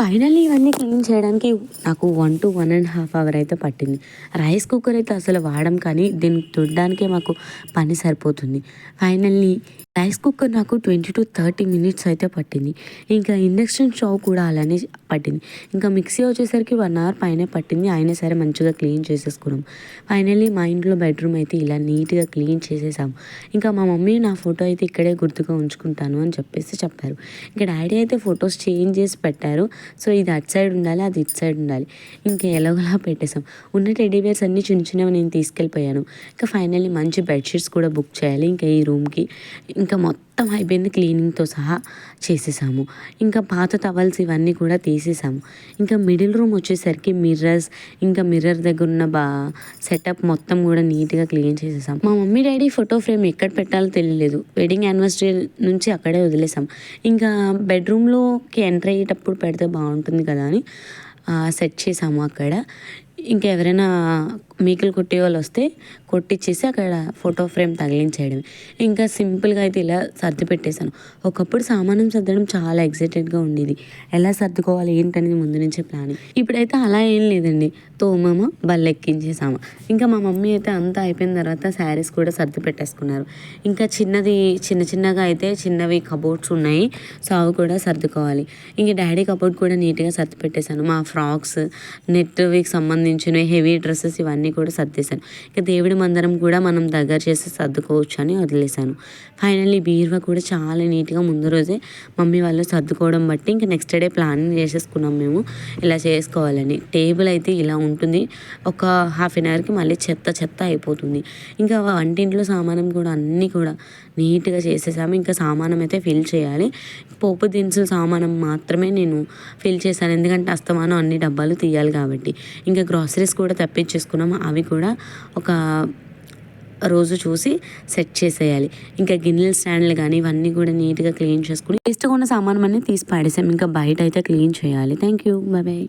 Finally ఇవన్నీ clean చేయడానికి నాకు 1 to 1.5 అవర్ అయితే పట్టింది. రైస్ కుక్కర్ అయితే అసలు వాడం కానీ దీన్ని తుడడానికే మాకు పని సరిపోతుంది. ఫైనల్లీ రైస్ కుక్కర్ నాకు 20 to 30 మినిట్స్ అయితే పట్టింది. ఇంకా ఇండక్షన్ స్టవ్ కూడా అలానే పట్టింది. ఇంకా మిక్సీ వచ్చేసరికి 1 అవర్ పైనే పట్టింది. అయినా సరే మంచిగా క్లీన్ చేసేసుకున్నాం. ఫైనల్లీ మా ఇంట్లో బెడ్రూమ్ అయితే ఇలా నీట్గా క్లీన్ చేసేసాము. ఇంకా మా మమ్మీ నా ఫోటో అయితే ఇక్కడే గుర్తుగా ఉంచుకుంటాను అని చెప్పారు. ఇంకా డాడీ అయితే ఫొటోస్ చేంజ్ చేసి పెట్టారు. సో ఇది అటు సైడ్ ఉండాలి, అది ఇటు సైడ్ ఉండాలి. ఇంకా ఎలాగోలా పెట్టేసాం. ఉన్న టెడ్డీ బేర్స్ అన్నీ చిన్న చిన్నవి నేను తీసుకెళ్ళిపోయాను. ఇంకా ఫైనల్లీ మంచి బెడ్షీట్స్ కూడా బుక్ చేయాలి ఇంకా ఈ రూమ్కి. ఇంకా మొత్తం అయిపోయింది, క్లీనింగ్తో సహా చేసేసాము. ఇంకా పాత టవల్స్ ఇవన్నీ కూడా తీసేసాము. ఇంకా మిడిల్ రూమ్ వచ్చేసరికి మిర్రర్స్, ఇంకా మిర్రర్ దగ్గర ఉన్న సెటప్ మొత్తం కూడా నీట్గా క్లీన్ చేసేసాం. మా మమ్మీ డాడీ ఫోటో ఫ్రేమ్ ఎక్కడ పెట్టాలో తెలియలేదు. వెడ్డింగ్ యానివర్సరీ నుంచి అక్కడే వదిలేసాం. ఇంకా బెడ్రూమ్లోకి ఎంటర్ అయ్యేటప్పుడు పెడితే బాగుంటుంది కదా అని సెట్ చేసాము అక్కడ. ఇంకా ఎవరైనా మీకులు కొట్టే వాళ్ళు వస్తే కొట్టించేసి అక్కడ ఫోటో ఫ్రేమ్ తగిలించేయడం. ఇంకా సింపుల్గా అయితే ఇలా సర్ది పెట్టేశాను. ఒకప్పుడు సామానం సర్దడం చాలా ఎక్సైటెడ్గా ఉండేది. ఎలా సర్దుకోవాలి ఏంటనేది ముందు నుంచే ప్లానింగ్. ఇప్పుడైతే అలా ఏం లేదండి, తోమామా బల్లెక్కించేసాము. ఇంకా మా మమ్మీ అయితే అంతా అయిపోయిన తర్వాత శారీస్ కూడా సర్ది పెట్టేసుకున్నారు. ఇంకా చిన్నగా అయితే చిన్నవి కబోర్డ్స్ ఉన్నాయి, సో అవి కూడా సర్దుకోవాలి. ఇంకా డాడీ కబోర్డ్ కూడా నీట్గా సర్ది పెట్టేశాను. మా ఫ్రాక్స్, నెట్కి సంబంధించినవి, హెవీ డ్రెస్సెస్ ఇవన్నీ కూడా సర్దేశాను. ఇంకా దేవుడి మందిరం కూడా మనం దగ్గర చేసి సర్దుకోవచ్చు అని వదిలేశాను. ఫైనల్లీ బీరువా కూడా చాలా నీట్గా ముందు రోజే మమ్మీ వాళ్ళు సర్దుకోవడం బట్టి ఇంకా నెక్స్ట్ డే ప్లానింగ్ చేసేసుకున్నాం మేము ఇలా చేసుకోవాలని. టేబుల్ అయితే ఇలా ఉంటుంది, ఒక హాఫ్ అన్ అవర్కి మళ్ళీ చెత్త అయిపోతుంది. ఇంకా వంటింట్లో సామానం కూడా అన్నీ కూడా నీట్గా చేసేసాము. ఇంకా సామానం అయితే ఫిల్ చేయాలి. పోపు దినుసులు సామానం మాత్రమే నేను ఫిల్ చేశాను, ఎందుకంటే అస్తమానం అన్ని డబ్బాలు తీయాలి కాబట్టి. ఇంకా గ్రాసరీస్ కూడా తెప్పించేసుకున్నాము. అవి కూడా ఒక రోజు చూసి సెట్ చేసేయాలి. ఇంకా గిన్నెల స్టాండ్లు కానీ ఇవన్నీ కూడా నీట్గా క్లీన్ చేసుకుని వేస్ట్గా ఉన్న సామానం అన్నీ తీసి పడేసాం. ఇంకా బయట అయితే క్లీన్ చేయాలి. Thank you, bye.